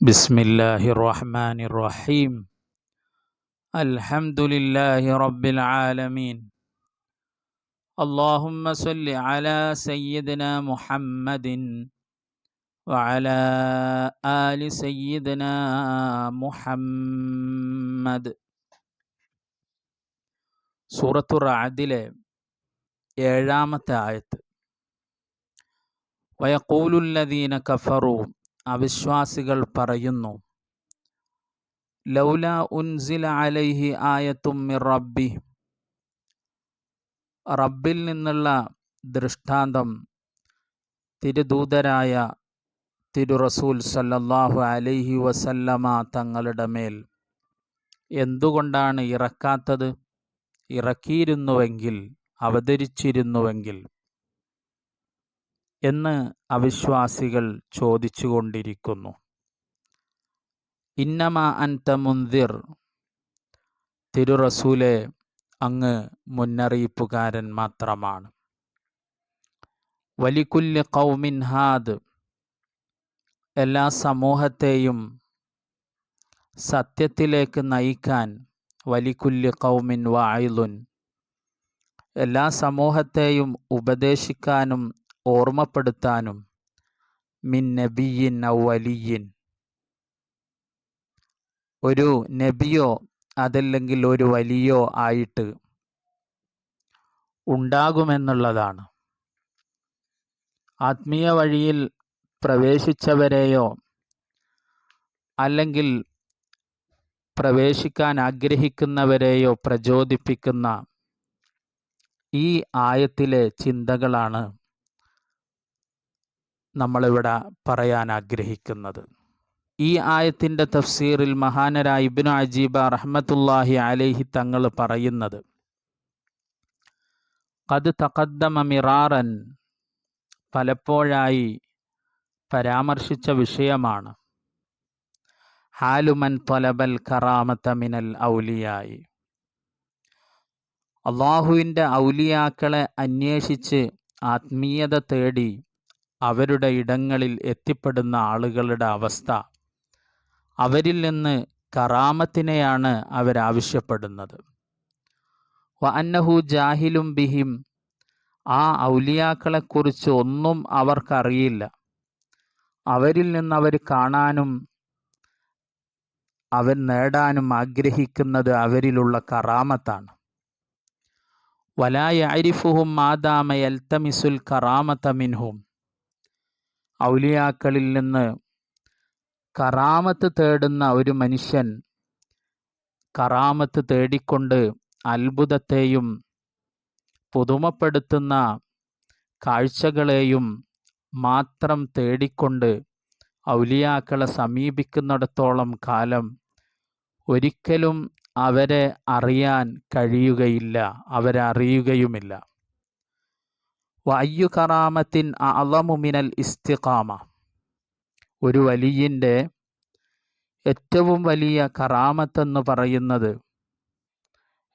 بسم الله الرحمن الرحيم. الحمد لله رب العالمين. اللهم صل على سيدنا محمد وعلى آل سيدنا محمد. സൂറത്തു റഅദിലെ 7-ാമത്തെ ആയത്ത്. വയഖൂലുല്ലദീന കഫറു, അവിശ്വാസികൾ പറയുന്നു, ലൗല ഉൻസില അലൈഹി ആയത്തും മിർ റബ്ബി, റബ്ബിൽ നിന്നുള്ള ദൃഷ്ടാന്തം തിരുദൂതരായ തിരു റസൂൽ സല്ലല്ലാഹു അലൈഹി വസല്ലമ തങ്ങളുടെ മേൽ എന്തുകൊണ്ടാണ് ഇറക്കാത്തത്? ഇറക്കിയിരുന്നുവെങ്കിൽ, അവതരിച്ചിരുന്നുവെങ്കിൽ എന്ന് അവിശ്വാസികൾ ചോദിച്ചുകൊണ്ടിരിക്കുന്നു. ഇന്നമാ അൻത മുൻദിർ, തിരു റസൂലെ, അങ്ങ് മുന്നറിയിപ്പുകാരൻ മാത്രമാണ്. വലികുല്ലി ഖൗമിൻ ഹാദ്, എല്ലാ സമൂഹത്തെയും സത്യത്തിലേക്ക് നയിക്കാൻ. വലികുല്ലി ഖൗമിൻ വഅയിലുൻ, എല്ലാ സമൂഹത്തെയും ഉപദേശിക്കാനും ഓർമ്മപ്പെടുത്താനും. മിൻ നബിയിൻ ഔ വലിയിൻ, ഒരു നബിയോ അതല്ലെങ്കിൽ ഒരു വലിയോ ആയിട്ട് ഉണ്ടാകുമെന്നുള്ളതാണ്. ആത്മീയ വഴിയിൽ പ്രവേശിച്ചവരെയോ അല്ലെങ്കിൽ പ്രവേശിക്കാൻ ആഗ്രഹിക്കുന്നവരെയോ പ്രചോദിപ്പിക്കുന്ന ഈ ആയത്തിലെ ചിന്തകളാണ് നമ്മളിവിടെ പറയാൻ ആഗ്രഹിക്കുന്നത്. ഈ ആയത്തിൻ്റെ തഫ്സീറിൽ മഹാനരായ ഇബ്നു അജീബ റഹ്മത്തുള്ളാഹി അലൈഹി തങ്ങൾ പറയുന്നത്, ഖദ് തഖദ്ദമ മിറാറൻ, പലപ്പോഴായി പരാമർശിച്ച വിഷയമാണ്. ഹാലുമൻ ത്വലബൽ കറാമത മിനൽ ഔലിയായി, അള്ളാഹുവിൻ്റെ ഔലിയാക്കളെ അന്വേഷിച്ച് ആത്മീയത തേടി അവരുടെ ഇടങ്ങളിൽ എത്തിപ്പെടുന്ന ആളുകളുടെ അവസ്ഥ. അവരിൽ നിന്ന് കറാമത്തിനെയാണ് അവരാവശ്യപ്പെടുന്നത്. വ അന്നഹു ജാഹിലും ബിഹിം, ആ ഔലിയാക്കളെക്കുറിച്ച് ഒന്നും അവർക്കറിയില്ല. അവരിൽ നിന്ന് അവർ കാണാനും അവർ നേടാനും ആഗ്രഹിക്കുന്നത് അവരിലുള്ള കറാമത്താണ്. വലാ യഅരിഫുഹും മാദാമ യൽതമിസുൽ കറാമത മിൻഹും, ഔലിയാക്കളിൽ നിന്ന് കറാമത്ത് തേടുന്ന ഒരു മനുഷ്യൻ കറാമത്ത് തേടിക്കൊണ്ട് അത്ഭുതത്തെയും പുതുമപ്പെടുത്തുന്ന കാഴ്ചകളെയും മാത്രം തേടിക്കൊണ്ട് ഔലിയാക്കളെ സമീപിക്കുന്നിടത്തോളം കാലം ഒരിക്കലും അവരെ അറിയാൻ കഴിയുകയില്ല, അവരെ അറിയുകയുമില്ല. വഅയ്യു കറാമത്തിൻ അഅളമു മിനൽ ഇസ്തിഖാമ, ഒരു വലിയിൻ്റെ ഏറ്റവും വലിയ കറാമത്തെന്ന് പറയുന്നത്,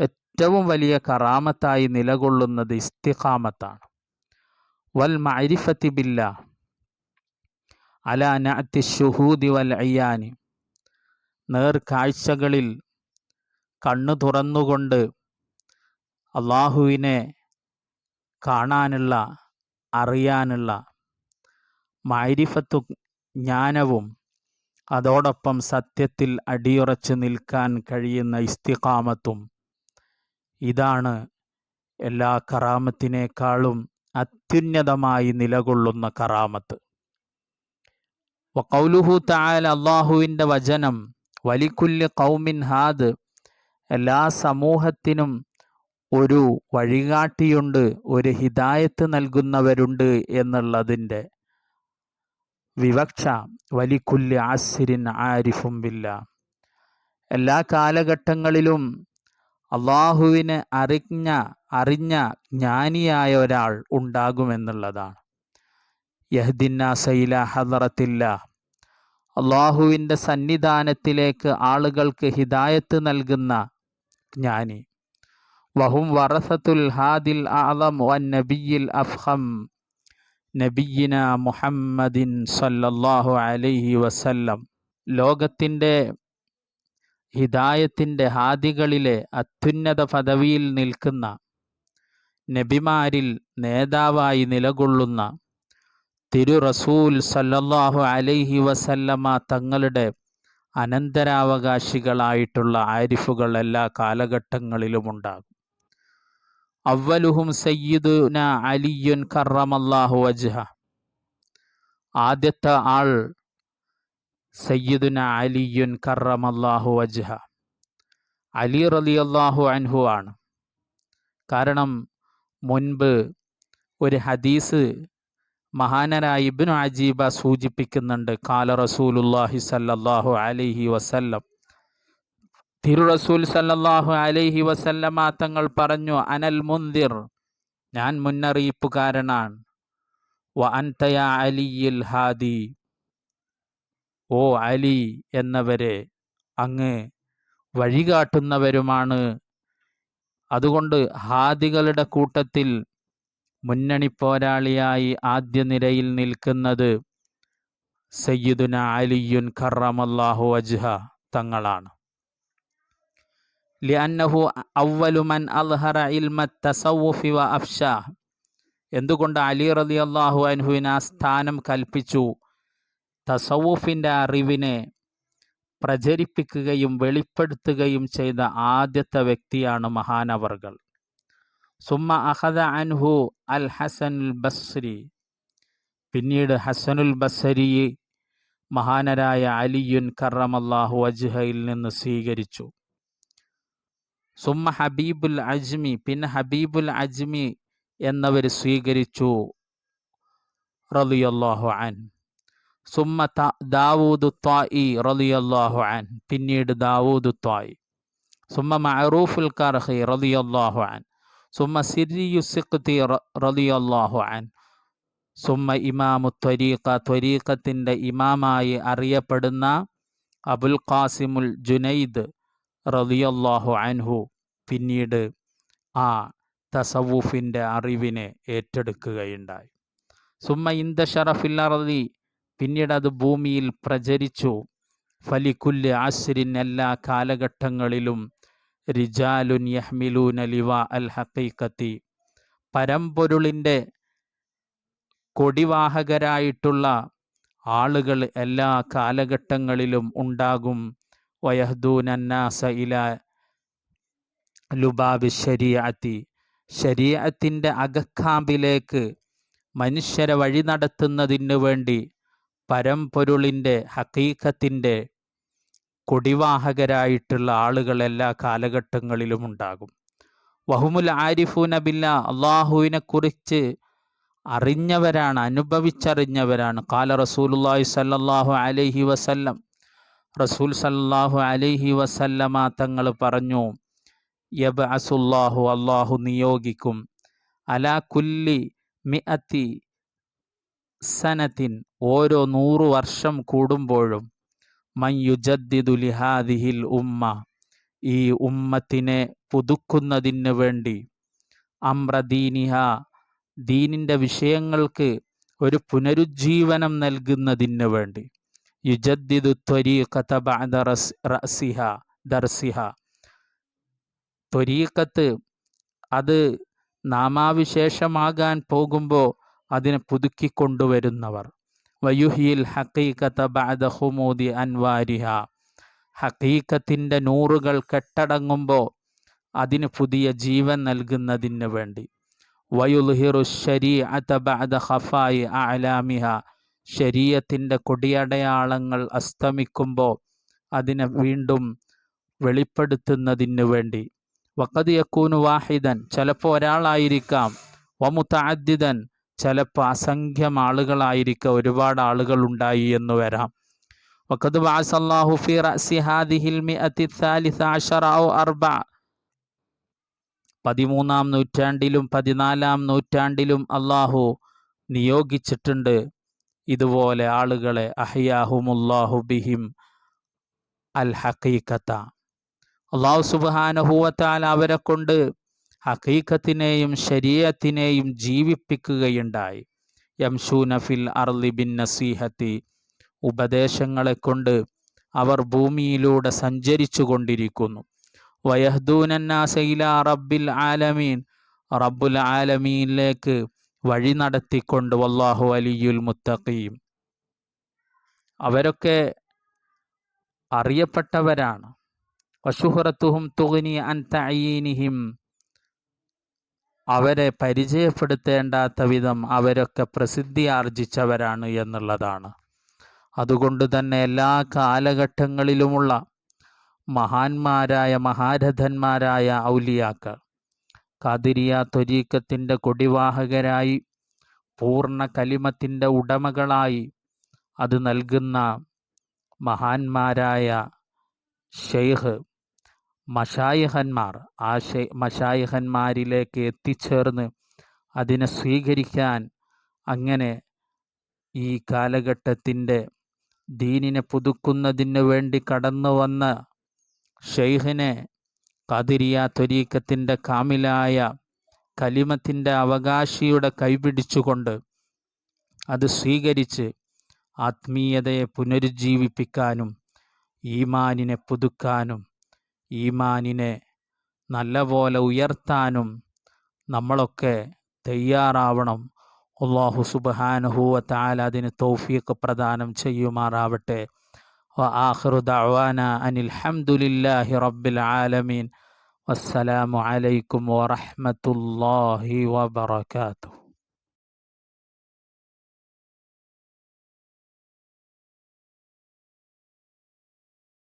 ഏറ്റവും വലിയ കറാമത്തായി നിലകൊള്ളുന്നത് ഇസ്തിഖാമത്താണ്. വൽ മഅരിഫത്തി ബില്ലാഹ് അലാ നഅത്തി ശുഹൂദി വൽ അയാനി, നേർക്കാഴ്ചകളിൽ കണ്ണു തുറന്നുകൊണ്ട് അള്ളാഹുവിനെ കാണാനുള്ള, അറിയാനുള്ള മഅരിഫത്തു, ജ്ഞാനവും അതോടൊപ്പം സത്യത്തിൽ അടിയുറച്ച് നിൽക്കാൻ കഴിയുന്ന ഇസ്തിഖാമത്തും, ഇതാണ് എല്ലാ കറാമത്തിനേക്കാളും അത്യുന്നതമായി നിലകൊള്ളുന്ന കറാമത്ത്. വഖൗലുഹു തആല, അല്ലാഹുവിൻ്റെ വചനം, വലികുല്ലി ഖൗമിൻ ഹാദ്, എല്ലാ സമൂഹത്തിനും ഒരു വഴികാട്ടിയുണ്ട്, ഒരു ഹിദായത്ത് നൽകുന്നവരുണ്ട് എന്നുള്ളതിൻ്റെ വിവക്ഷ. വലികുല്ലി അസ്രിൻ ആരിഫും ബില്ലാ, എല്ലാ കാലഘട്ടങ്ങളിലും അള്ളാഹുവിനെ അറിഞ്ഞ ജ്ഞാനിയായ ഒരാൾ ഉണ്ടാകുമെന്നുള്ളതാണ്. യഹ്ദിന്നാസ ഇലാ ഹദറത്തില്ലാ, അള്ളാഹുവിൻ്റെ സന്നിധാനത്തിലേക്ക് ആളുകൾക്ക് ഹിദായത്ത് നൽകുന്ന ജ്ഞാനി. വഹും വറസത്തുൽ ഹാദിൽ അഅളം വൻ നബിയിൽ അഫ്ഖം നബിയിന മുഹമ്മദിൻ സല്ലല്ലാഹു അലൈഹി വസല്ലം, ലോകത്തിൻ്റെ ഹിദായത്തിൻ്റെ ഹാദികളിലെ അത്യുന്നത പദവിയിൽ നിൽക്കുന്ന നബിമാരിൽ നേതാവായി നിലകൊള്ളുന്ന തിരു റസൂൽ സല്ലല്ലാഹു അലൈഹി വസല്ലമ തങ്ങളുടെ അനന്തരാവകാശികളായിട്ടുള്ള ആരിഫുകൾ എല്ലാ കാലഘട്ടങ്ങളിലുമുണ്ടാകും. അവ്വലുഹും സയ്യിദുന അലിയുൻ കറമല്ലാഹു വജ്ഹ. ആദ്യത്തെ ആൾ സയ്യിദുന അലിയുൻ കറമല്ലാഹു വജ്ഹ, അലി റളിയല്ലാഹു അൻഹു ആണ്. കാരണം മുൻപ് ഒരു ഹദീസ് മഹാനരായ ഇബ്നു അജീബ സൂചിപ്പിക്കുന്നുണ്ട്. കാല റസൂലുള്ളാഹി സല്ലല്ലാഹു അലൈഹി വസല്ലം, തിരു റസൂൽ സല്ലല്ലാഹു അലൈഹി വസല്ലമ തങ്ങൾ പറഞ്ഞു, അനൽ മുൻദിർ, ഞാൻ മുന്നറിയിപ്പുകാരനാണ്. വ അൻത യാ അലിയിൽ ഹാദി, ഓ അലി എന്നവരെ അങ്ങ് വഴികാട്ടുന്നവരുമാണ്. അതുകൊണ്ട് ഹാദികളുടെ കൂട്ടത്തിൽ മുന്നണി പോരാളിയായി ആദ്യ നിരയിൽ നിൽക്കുന്നത് സയ്യിദുന അലിയുൻ കറമല്ലാഹു വജ്ഹ തങ്ങളാണ്. ലിഅന്നഹു അവ്വലു മൻ അൽഹറ ഇൽമ തസവ്വുഫി വ അഫ്ശാഹ്. എന്തുകൊണ്ട് അലി റളിയല്ലാഹു അൻഹുവിന് ആ സ്ഥാനം കൽപ്പിച്ചു? തസവ്വുഫിൻ്റെ അറിവിനെ പ്രചരിപ്പിക്കുകയും വെളിപ്പെടുത്തുകയും ചെയ്ത ആദ്യത്തെ വ്യക്തിയാണ് മഹാനവർകൾ. സുമ്മ അഖദ അൻഹു അൽ ഹസനുൽ ബസ്രി, പിന്നീട് ഹസനുൽ ബസ്രി മഹാനരായ അലിയുൻ കറമല്ലാഹു വജ്ഹയിൽ നിന്ന് സ്വീകരിച്ചു. സുമ്മ ഹബീബുൽ അജ്മി, പിന്നെ ഹബീബുൽ അജ്മി എന്നവർ സ്വീകരിച്ചു റളിയല്ലാഹു അൻ. സുമ്മ ദാവൂദ് ത്വായി റളിയല്ലാഹു അൻ, പിന്നീട് ദാവൂദ് ത്വായി. സുമ്മ മഅറൂഫുൽ കർഹി റളിയല്ലാഹു അൻ. സുമ്മ സിരിയു സിഖ്തി റളിയല്ലാഹു അൻ. സുമ്മ ഇമാമു ത്വരീഖ, ത്വരീഖത്തിൻ്റെ ഇമാമായി അറിയപ്പെടുന്ന അബുൽ ഖാസിമുൽ ജുനൈദ് റളിയല്ലാഹു അൻഹു പിന്നീട് ആ തസവ്വുഫിൻ്റെ അറിവിനെ ഏറ്റെടുക്കുകയുണ്ടായി. സുമ്മ ഇന്ദശറ ഫിൽ അർളി, പിന്നീട് അത് ഭൂമിയിൽ പ്രചരിച്ചു. ഫലികുല്ലി അസ്രിൻ, എല്ലാ കാലഘട്ടങ്ങളിലും റിജാലുൻ യഹ്മിലൂന ലിവാ അൽ ഹഖീഖത്തി, പരമ്പൊരുളിൻ്റെ കൊടിവാഹകരായിട്ടുള്ള ആളുകൾ എല്ലാ കാലഘട്ടങ്ങളിലും ഉണ്ടാകും. വയഹ്ദൂന നാസ ഇല ലുബാബി ശരീഅത്തി, ശരീഅത്തിൻ്റെ അകക്കാമ്പിലേക്ക് മനുഷ്യരെ വഴി നടത്തുന്നതിന് വേണ്ടി പരമ്പൊരുളിൻ്റെ ഹഖീഖത്തിൻ്റെ കൊടിവാഹകരായിട്ടുള്ള ആളുകൾ എല്ലാ കാലഘട്ടങ്ങളിലും ഉണ്ടാകും. വഹുമുൽ ആരിഫൂന ബില്ലാ, അള്ളാഹുവിനെ കുറിച്ച് അറിഞ്ഞവരാണ്, അനുഭവിച്ചറിഞ്ഞവരാണ്. കാല റസൂലുള്ളാഹി സ്വല്ലല്ലാഹു അലൈഹി വസല്ലം, റസൂൽ സല്ലല്ലാഹു അലൈഹി വസല്ലമ തങ്ങൾ പറഞ്ഞു, യബ്അസുല്ലാഹു, അള്ളാഹു നിയോഗിക്കും, അലാ കുല്ലി മിഅത്തി സനത്തിൻ, ഓരോ 100 വർഷം കൂടുമ്പോഴും, മൻ യുജദ്ദിദു ലിഹാദിഹിൽ ഉമ്മ, ഈ ഉമ്മത്തിനെ പുതുക്കുന്നതിന് വേണ്ടി, അംറ ദീനിഹ, ദീനിൻ്റെ വിഷയങ്ങൾക്ക് ഒരു പുനരുജ്ജീവനം നൽകുന്നതിന് വേണ്ടി, യുജദ്ദിദു ത്വരീഖത ബഅദ ദർസിഹ, ത്വരീഖത്ത് അത് നാമാവിശേഷമാകാൻ പോകുമ്പോൾ അതിനെ പുതുക്കിക്കൊണ്ടുവരുന്നവർ. വയുഹിൽ ഹഖീഖത ബഅദ ഖുമൂദി അൻവാരിഹ, ഹഖീഖത്തിൻ്റെ നൂറുകൾ കെട്ടടങ്ങുമ്പോൾ അതിന് പുതിയ ജീവൻ നൽകുന്നതിന് വേണ്ടി. വയുൽഹിറു ശരീഅത ബഅദ ഖഫായി അഅലാമിഹ, ശരീഅത്തിൻ്റെ കൊടിയടയാളങ്ങൾ അസ്തമിക്കുമ്പോൾ അതിനെ വീണ്ടും വെളിപ്പെടുത്തുന്നതിന് വേണ്ടി. വഖദ് യകൂനു വാഹിദൻ, ചിലപ്പോൾ ഒരാളായിരിക്കാം. വമുതഅദ്ദിദൻ, ചിലപ്പോൾ അസംഖ്യം ആളുകളായിരിക്കാം, ഒരുപാട് ആളുകൾ ഉണ്ടായി എന്ന് വരാം. വഖദ് ബഅസല്ലാഹു ഫീ റഅസി ഹാദിഹിൽ മിഅത്തി സാലിസ അശറ ഔ അർബഅ, 13-ാം നൂറ്റാണ്ടിലും 14-ാം നൂറ്റാണ്ടിലും അള്ളാഹു നിയോഗിച്ചിട്ടുണ്ട് ഇതുപോലെ ആളുകളെ. അഹ്യാഹുമുല്ലാഹു ബിഹിം അൽ ഹഖീഖത, അള്ളാഹു സുബ്ഹാനഹു വ തആല അവരെ കൊണ്ട് ഹഖീഖത്തിനെയും ശരീഅത്തിനെയും ജീവിപ്പിക്കുകയുണ്ടായി. യംശൂന ഫിൽ അർളി ബിൻ നസീഹത്തി, ഉപദേശങ്ങളെ കൊണ്ട് അവർ ഭൂമിയിലൂടെ സഞ്ചരിച്ചു കൊണ്ടിരിക്കുന്നു. വയഹ്ദൂനന്നാസ ഇലാ റബ്ബിൽ ആലമീൻ, റബ്ബുൽ ആലമീനിലേക്ക് വഴി നടത്തിക്കൊണ്ട്. വല്ലാഹു വലിയുൽ മുത്തഖീൻ, അവരൊക്കെ അറിയപ്പെട്ടവരാണ്. വശുഹറത്തുഹും തുഗ്നി അൻ തഅയീനിഹിം, അവരെ പരിചയപ്പെടുത്തേണ്ടാത്ത വിധം അവരൊക്കെ പ്രസിദ്ധി ആർജിച്ചവരാണ് എന്നുള്ളതാണ്. അതുകൊണ്ട് തന്നെ എല്ലാ കാലഘട്ടങ്ങളിലുമുള്ള മഹാന്മാരായ മഹാരഥന്മാരായ ഔലിയാക്കൾ ഖാദിരിയ ത്വരീഖത്തിൻ്റെ കൊടിവാഹകരായി, പൂർണ്ണ കലിമത്തിൻ്റെ ഉടമകളായി അത് നൽകുന്ന മഹാന്മാരായ ഷെയ്ഖ് മശായിഖന്മാർ, ആ മശായിഖന്മാരിലേക്ക് എത്തിച്ചേർന്ന് അതിനെ സ്വീകരിക്കാൻ, അങ്ങനെ ഈ കാലഘട്ടത്തിൻ്റെ ദീനിനെ പുതുക്കുന്നതിന് വേണ്ടി കടന്നു വന്ന ഷെയ്ഖിനെ, ഖാദിരിയ ത്വരീഖത്തിൻ്റെ കാമിലായ കലിമത്തിൻ്റെ അവകാശിയുടെ കൈപിടിച്ചുകൊണ്ട് അത് സ്വീകരിച്ച് ആത്മീയതയെ പുനരുജ്ജീവിപ്പിക്കാനും ഈമാനിനെ പുതുക്കാനും ഈമാനിനെ നല്ലപോലെ ഉയർത്താനും നമ്മളൊക്കെ തയ്യാറാവണം. അല്ലാഹു സുബ്ഹാനഹു വ തആല അതിന് തൗഫീഖ് പ്രദാനം ചെയ്യുമാറാവട്ടെ. വ ആഖിറു ദഅവാന അനിൽ ഹംദുലില്ലാഹി റബ്ബിൽ ആലമീൻ. വസ്സലാമു അലൈക്കും വറഹ്മത്തുള്ളാഹി വബറകാതുഹു.